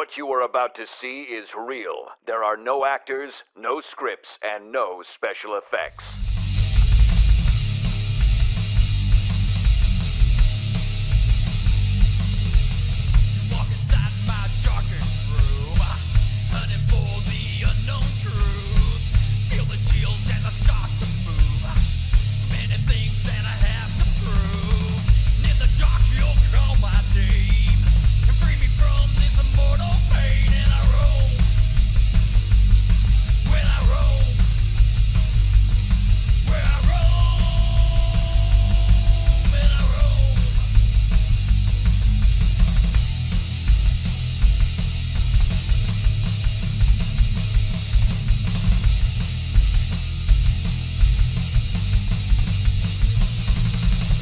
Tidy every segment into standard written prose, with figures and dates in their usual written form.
What you are about to see is real. There are no actors, no scripts, and no special effects. Walk inside my darkened room, hunting for the unknown truth. Feel the chills as I start to move. So many things that I have to prove. And in the dark you'll call my name and free me from this immortal pain. And I roam, when I roam, where I roam, and I roam.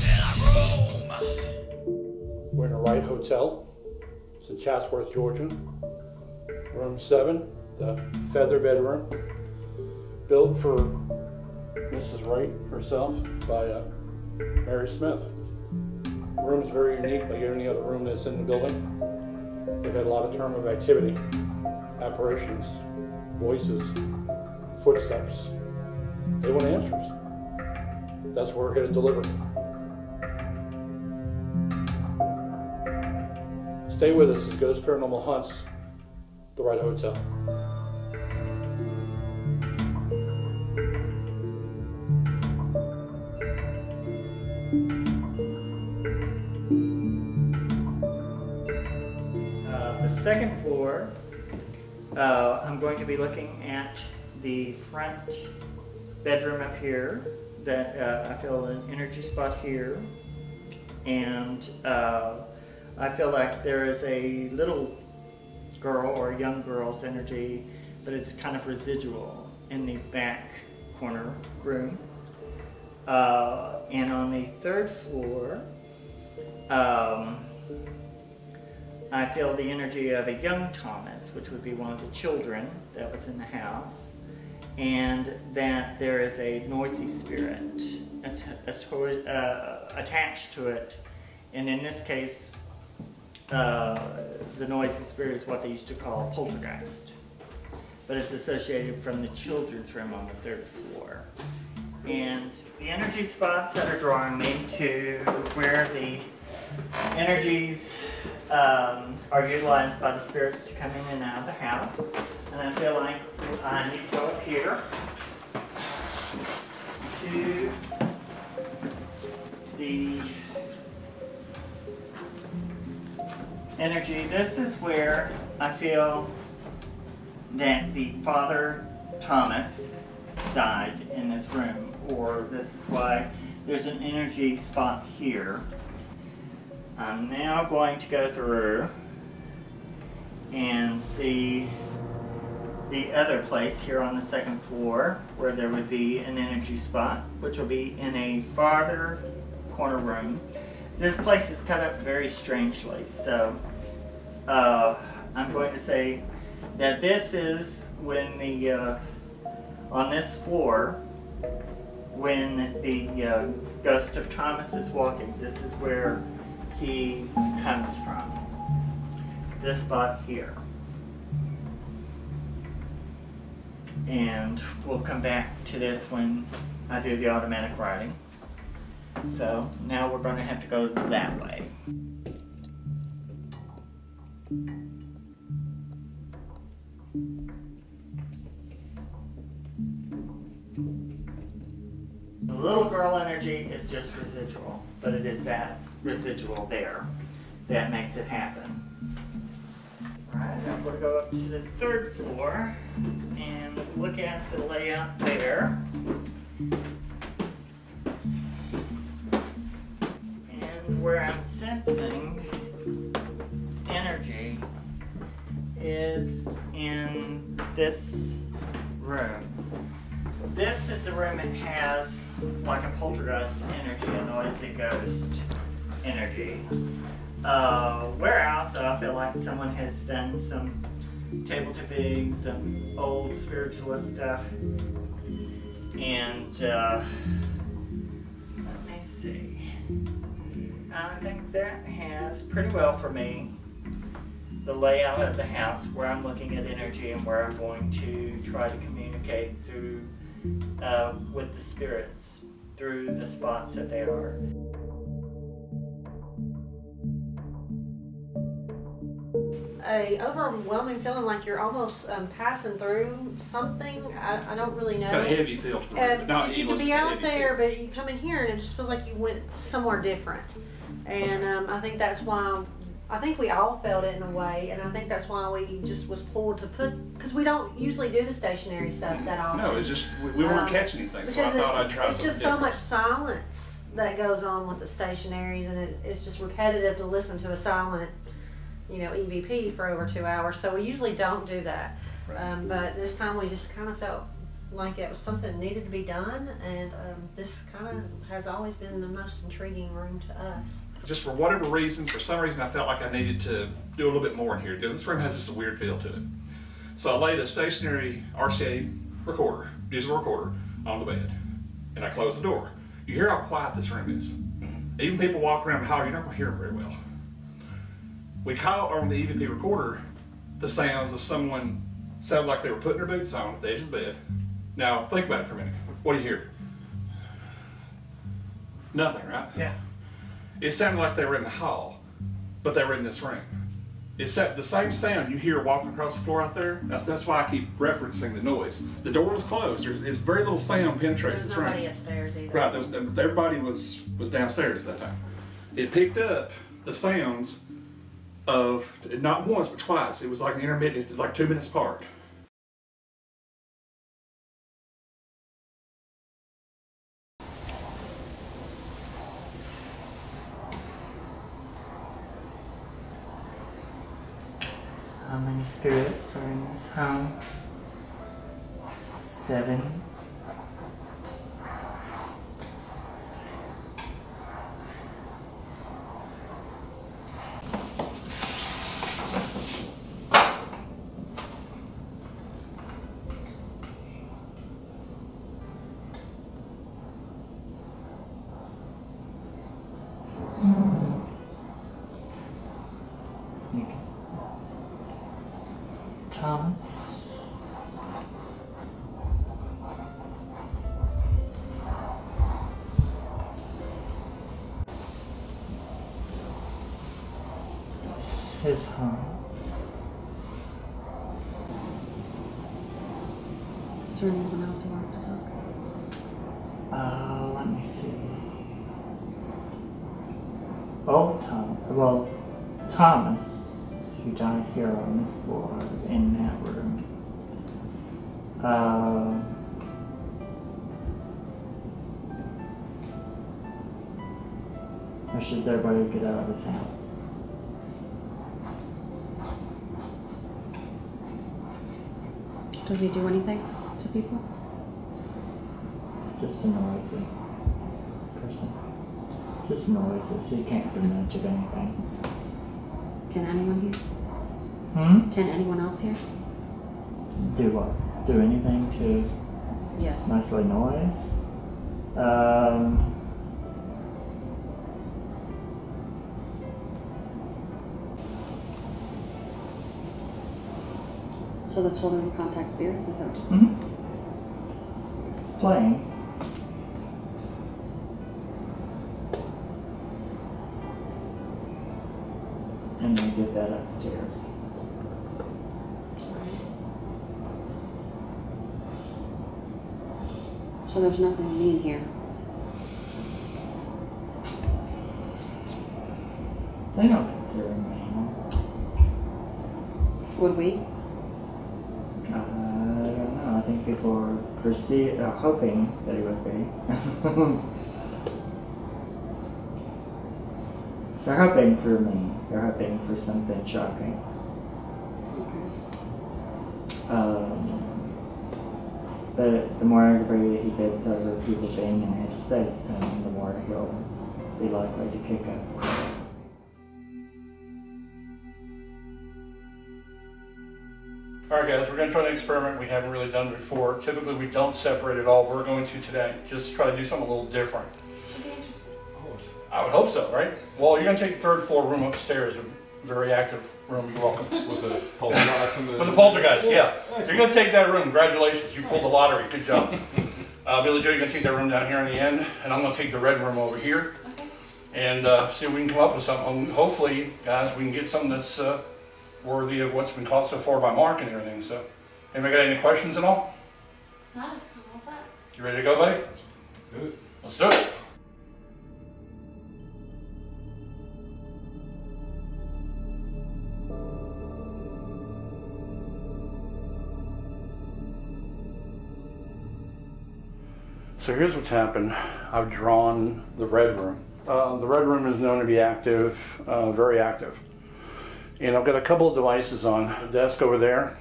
And I roam. We're in a Wright hotel. It's in Chatsworth, Georgia. Room 7, the feather bedroom, built for Mrs. Wright herself by Mary Smith. The room is very unique, like any other room that's in the building. They've had a lot of term of activity, apparitions, voices, footsteps. They want answers. That's what we're here to deliver. Stay with us as Ghost Paranormal hunts the Wright Hotel. The second floor, I'm going to be looking at the front bedroom up here that I feel an energy spot here, and I feel like there is a little girl or a young girl's energy, but it's kind of residual in the back corner room. And on the third floor, I feel the energy of a young Thomas, which would be one of the children that was in the house, and that there is a noisy spirit attached to it. And in this case, the noisy spirit is what they used to call poltergeist, but it's associated from the children's room on the third floor. And the energy spots that are drawing me to where the energies are utilized by the spirits to come in and out of the house, and I feel like I need to go up here to the energy. This is where I feel that the Father Thomas died in this room, or this is why there's an energy spot here. I'm now going to go through and see the other place here on the second floor where there would be an energy spot, which will be in a farther corner room. This place is cut up very strangely, so I'm going to say that this is when the on this floor, when the ghost of Thomas is walking, this is where he comes from. This spot here. And we'll come back to this when I do the automatic writing. So now we're going to have to go that way. The little girl energy is just residual, but it is that residual there that makes it happen. Alright, now we're going to go up to the third floor and look at the layout there. And where I'm sensing energy is in this room. This is the room that has like a poltergeist energy, a noisy ghost energy. Where also I feel like someone has done some table tipping, some old spiritualist stuff. And let me see. I think that has pretty well for me the layout of the house, where I'm looking at energy and where I'm going to try to communicate through with the spirits through the spots that they are. A overwhelming feeling like you're almost passing through something. I don't really know. It's got a heavy feel to it, but not you evil, could be just a out heavy there, feel. but you come in here and it just feels like you went somewhere different. And I think that's why, I think we all felt it in a way, and I think that's why we just was pulled to put, because we don't usually do the stationary stuff that often. No, it's just, we weren't catching anything, so I thought I'd try it's something just so different. much silence that goes on with the stationaries, and it's just repetitive to listen to a silent, you know, EVP for over 2 hours. So we usually don't do that. Right. But this time we just kind of felt like it was something that needed to be done, and this kind of has always been the most intriguing room to us. Just for whatever reason, for some reason I felt like I needed to do a little bit more in here. This room has just a weird feel to it. So I laid a stationary RCA recorder, digital recorder, on the bed, and I closed the door. You hear how quiet this room is. Even people walk around and holler, you're not going to hear them very well. We caught on the EVP recorder the sounds of someone sounded like they were putting their boots on at the edge of the bed. Now, think about it for a minute. What do you hear? Nothing, right? Yeah. It sounded like they were in the hall, but they were in this room. It's the same sound you hear walking across the floor out there. That's why I keep referencing the noise. The door was closed. There's very little sound penetrates There's this room. nobody upstairs either. Right, everybody was downstairs at that time. It picked up the sounds of, not once, but twice. It was like an intermittent, like 2 minutes apart. How many spirits are in this home? 7. Thomas. His home. Is there anyone else who wants to talk? Let me see. Oh, Thomas, who died here on this floor, in that room. Or should everybody get out of this house? Does he do anything to people? Just a noisy person. Just noises. He can't do much of anything. Can anyone hear? Can anyone else hear? Do what? Do anything to Yes. mostly noise? So the children contact spirits? Is that what you said? Playing. And they did that upstairs. So there's nothing mean here. They don't consider him animal. Would we? I don't know. I think people are hoping that he would be. They're hoping for me. They're hoping for something shocking. But the more aggravated he gets over people being in his space, then the more he'll be likely to kick up. Alright guys, we're going to try an experiment we haven't really done before. Typically we don't separate at all. We're going to today just try to do something a little different. Should be interesting. I would hope so, right? Well, you're going to take the third floor room upstairs, a very active room. You're welcome. With a poltergeist in the... With the poltergeist, yeah. Excellent. You're going to take that room. Congratulations. You pulled the lottery. Good job. Billie-Jo, you're going to take that room down here in the end, and I'm going to take the red room over here. Okay. And see if we can come up with something. Hopefully, guys, we can get something that's worthy of what's been caught so far by Mark and everything. So, anybody got any questions at all? No, I'm all set. You ready to go, buddy? Good. Let's do it. So here's what's happened. I've drawn the red room. The red room is known to be active, very active. And I've got a couple of devices on the desk over there.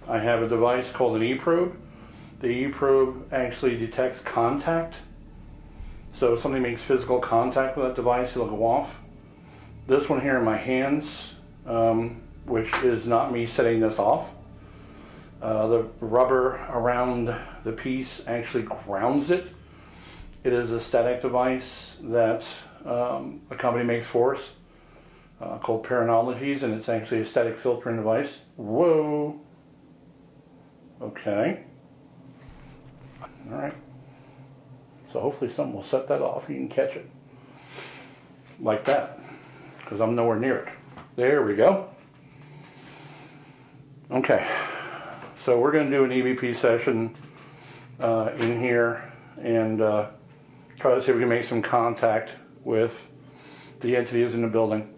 I have a device called an E-probe. The E-probe actually detects contact. So if somebody makes physical contact with that device, it'll go off. This one here in my hands, which is not me setting this off. The rubber around the piece actually grounds it. It is a static device that a company makes for us called Paranormal, and it's actually a static filtering device. Whoa. Okay. All right. So hopefully something will set that off. You can catch it like that, because I'm nowhere near it. There we go. Okay. So we're going to do an EVP session in here and try to see if we can make some contact with the entities in the building.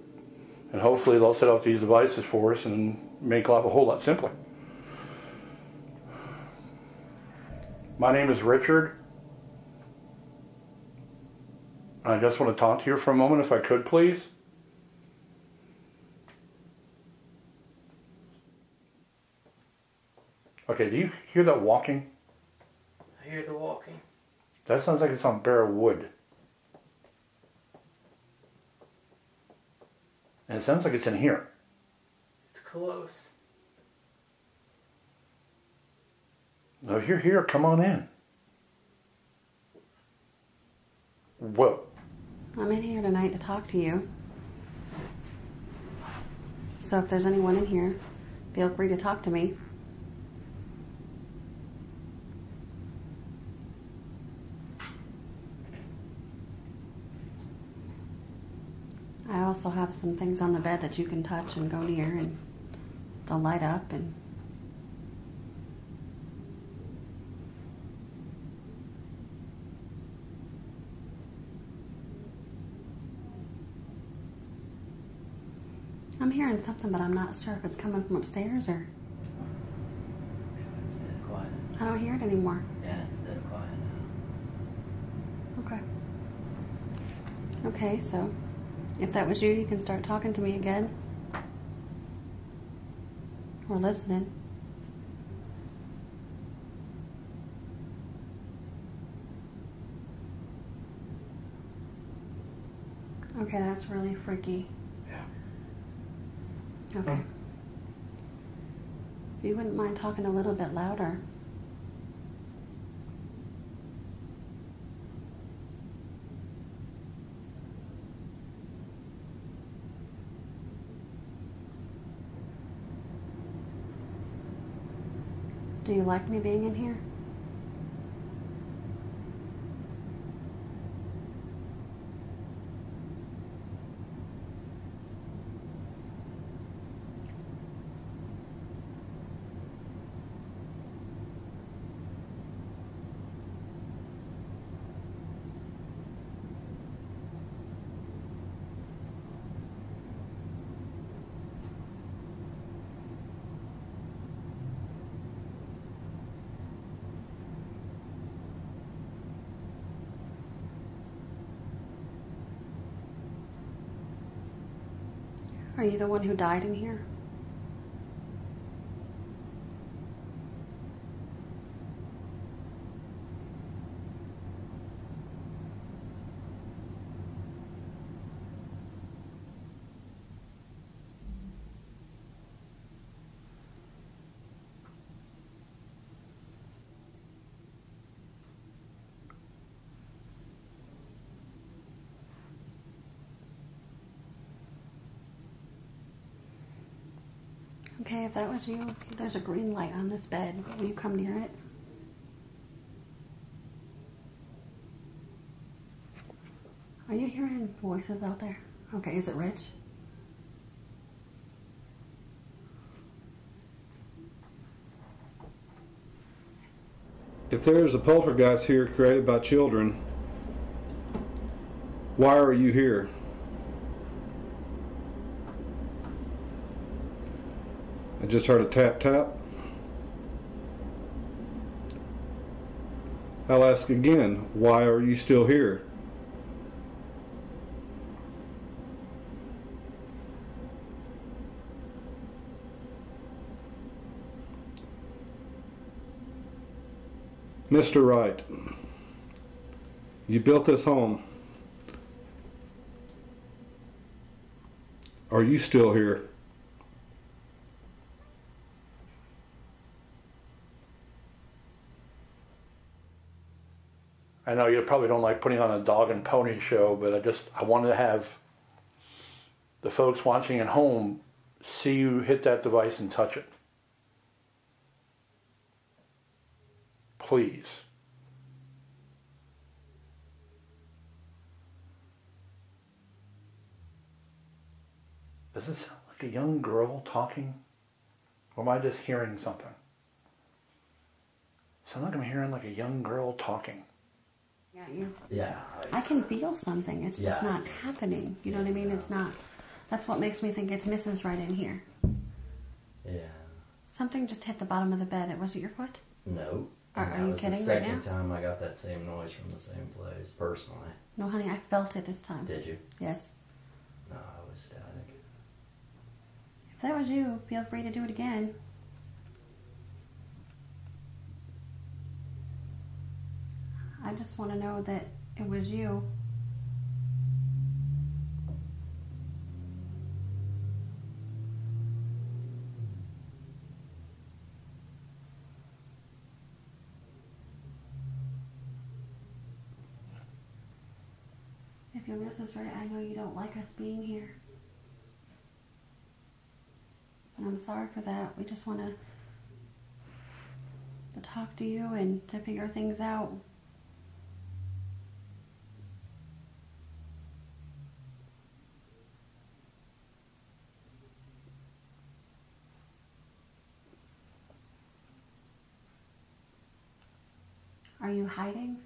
And hopefully they'll set off these devices for us and make life a whole lot simpler. My name is Richard. I just want to talk to you for a moment, if I could, please. Okay, do you hear that walking? I hear the walking. That sounds like it's on bare wood. And it sounds like it's in here. It's close. Now, if you're here, come on in. Whoa. I'm in here tonight to talk to you. So if there's anyone in here, feel free to talk to me. I also have some things on the bed that you can touch and go near, and they'll light up. And I'm hearing something, but I'm not sure if it's coming from upstairs or... It's dead quiet. I don't hear it anymore. Yeah, it's dead quiet now. Okay. Okay, so if that was you, you can start talking to me again. Or listening. Okay, that's really freaky. Yeah. Okay. If you wouldn't mind talking a little bit louder. Do you like me being in here? Are you the one who died in here? Okay, if that was you, there's a green light on this bed. Will you come near it? Are you hearing voices out there? Okay, is it Rich? If there is a poltergeist here created by children, why are you here? I just heard a tap tap. I'll ask again, why are you still here? Mr. Wright, you built this home. Are you still here? I know you probably don't like putting on a dog and pony show, but I wanted to have the folks watching at home see you hit that device and touch it. Please. Does it sound like a young girl talking? Or am I just hearing something? Sound like I'm hearing like a young girl talking. Yeah, you. Yeah. I can feel something. It's just Yeah. not happening. You know what I mean? It's not. That's what makes me think it's Mrs. right in here. Yeah. Something just hit the bottom of the bed. It wasn't your foot? No. Are And you that was kidding the right second now? time I got that same noise from the same place, personally. No, honey, I felt it this time. Did you? Yes. No, it was static. If that was you, feel free to do it again. I just want to know that it was you. If your Mrs. Wright, I know you don't like us being here. And I'm sorry for that. We just want to talk to you and to figure things out. Are you hiding?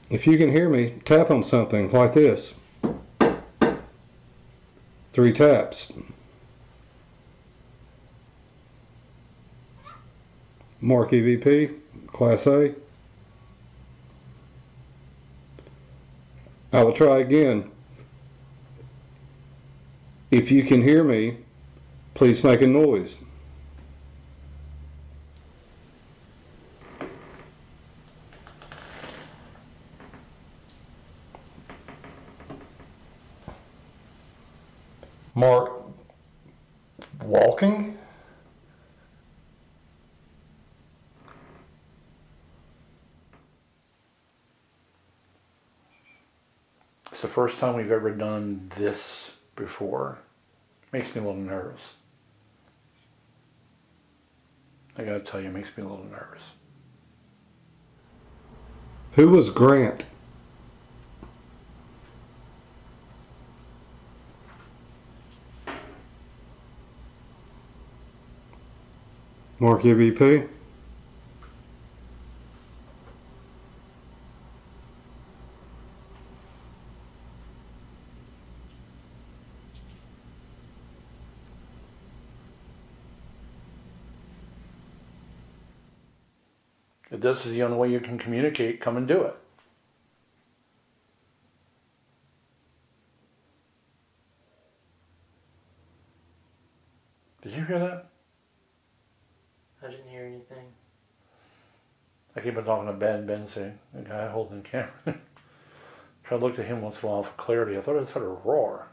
If you can hear me, tap on something like this. 3 taps. Mark EVP, Class A. I will try again. If you can hear me, please make a noise. Mark walking. It's the first time we've ever done this before. Makes me a little nervous. I gotta tell you, it makes me a little nervous. Who was Grant? Mark EVP. If this is the only way you can communicate, come and do it. Did you hear that? I didn't hear anything. I keep on talking to Ben. Ben saying, the guy holding the camera. Try to look at him once in a while for clarity. I thought I just heard a roar.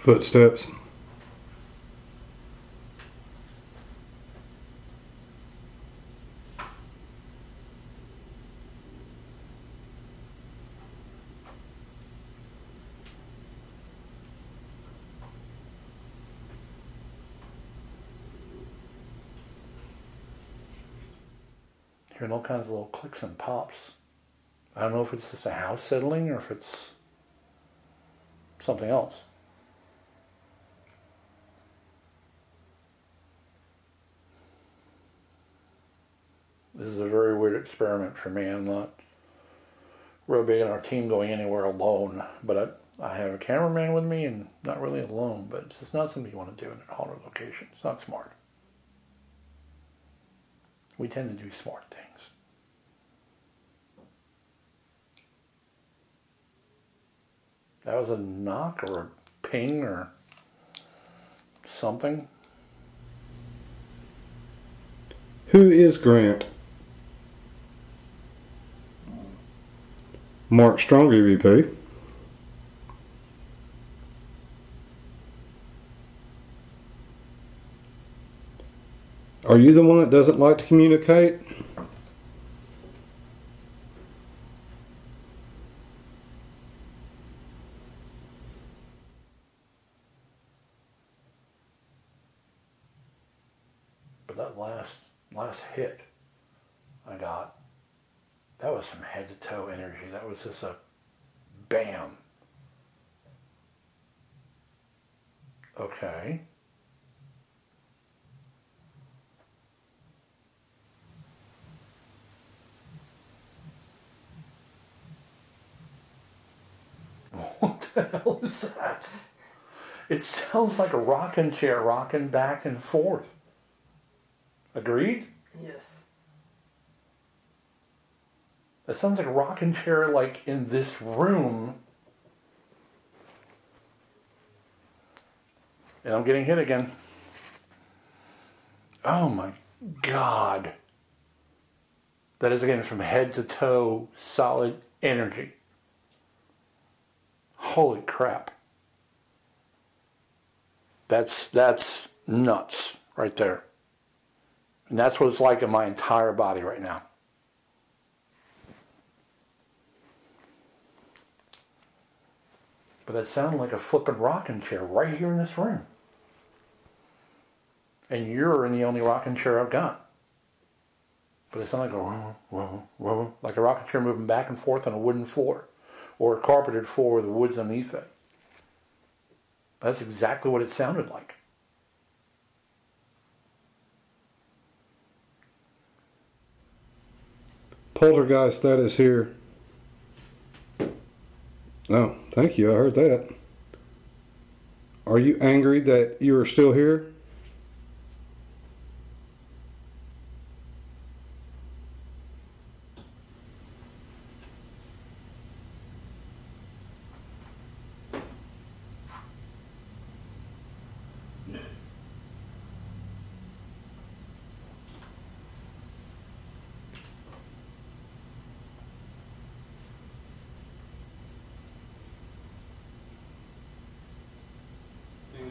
Footsteps. Hearing all kinds of little clicks and pops. I don't know if it's just a house settling or if it's something else. This is a very weird experiment for me. I'm not real big on our team going anywhere alone, but I have a cameraman with me and not really alone, but it's just not something you want to do in a haunted location. It's not smart. We tend to do smart things. That was a knock or a ping or something. Who is Grant? Mark Strong EVP. Are you the one that doesn't like to communicate? But that last hit I got, that was some head to toe energy. That was just a bam. Okay. What the hell is that? It sounds like a rocking chair rocking back and forth. Agreed? Yes. That sounds like a rocking chair like in this room. And I'm getting hit again. Oh my God. That is again from head to toe solid energy. Holy crap. That's nuts right there. And that's what it's like in my entire body right now. But that sounded like a flippin' rocking chair right here in this room. And you're in the only rocking chair I've got. But it sounded like a whoa, whoa, like a rocking chair moving back and forth on a wooden floor. Or a carpeted floor with the woods underneath it. That's exactly what it sounded like. Poltergeist status here. Oh, thank you. I heard that. Are you angry that you are still here?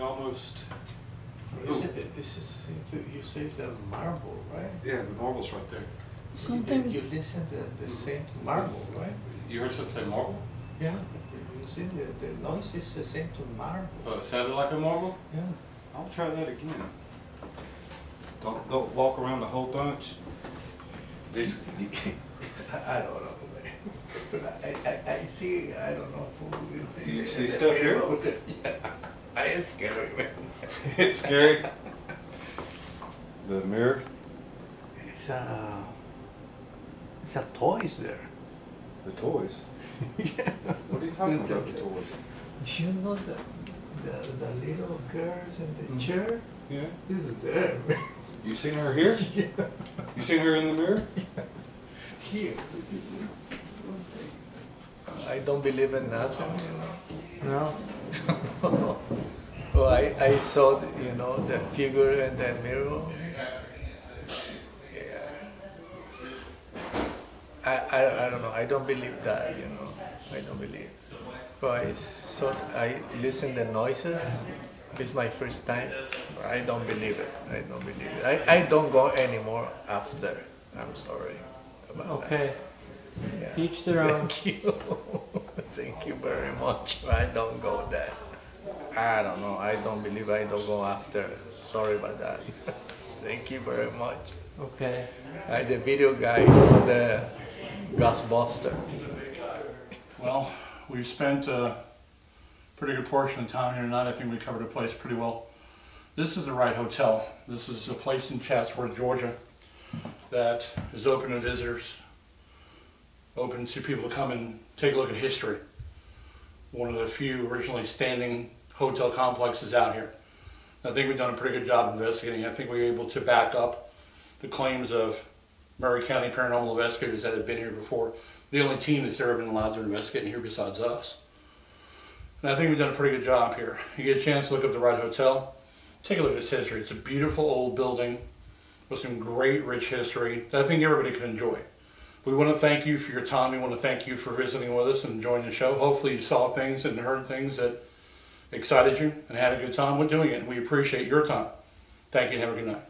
Almost. You say the marble, right? Yeah, the marble's right there. Something. You listen to the same to marble, right? You heard something say marble? Yeah. You see the noise is the same to marble. Oh, it sounded like a marble? Yeah. I'll try that again. Don't walk around the whole bunch. These. I don't know, man. But I see. I don't know who. You see stuff here? Yeah. It's scary, man. It's scary. The mirror. It's a toys there. The toys. Yeah. What are you talking about? The toys. Do you know the little girls in the chair? Yeah. Is there? You seen her here? Yeah. You seen her in the mirror? Yeah. Here. I don't believe in nothing, you know. No. Well, I saw, the figure in the mirror. Yeah. I don't know. I don't believe that, you know. I don't believe. But I listen the noises. It's my first time. I don't believe it. I don't believe it. I don't go anymore after. I'm sorry about that. Okay. Yeah. Each their own. Thank you. Thank you very much. I don't go there. I don't know. I don't believe I don't go after. Sorry about that. Thank you very much. Okay. The video guy for the Ghostbuster. Well, we've spent a pretty good portion of time here tonight. I think we covered the place pretty well. This is the Wright Hotel. This is a place in Chatsworth, Georgia that is open to visitors, open to people to come and take a look at history. One of the few originally standing hotel complexes out here. I think we've done a pretty good job investigating. I think we were able to back up the claims of Murray County paranormal investigators that have been here before. The only team that's ever been allowed to investigate in here besides us. And I think we've done a pretty good job here. You get a chance to look up the Wright Hotel, take a look at its history. It's a beautiful old building with some great rich history that I think everybody can enjoy. We want to thank you for your time. We want to thank you for visiting with us and enjoying the show. Hopefully you saw things and heard things that excited you and had a good time with doing it. And we appreciate your time. Thank you and have a good night.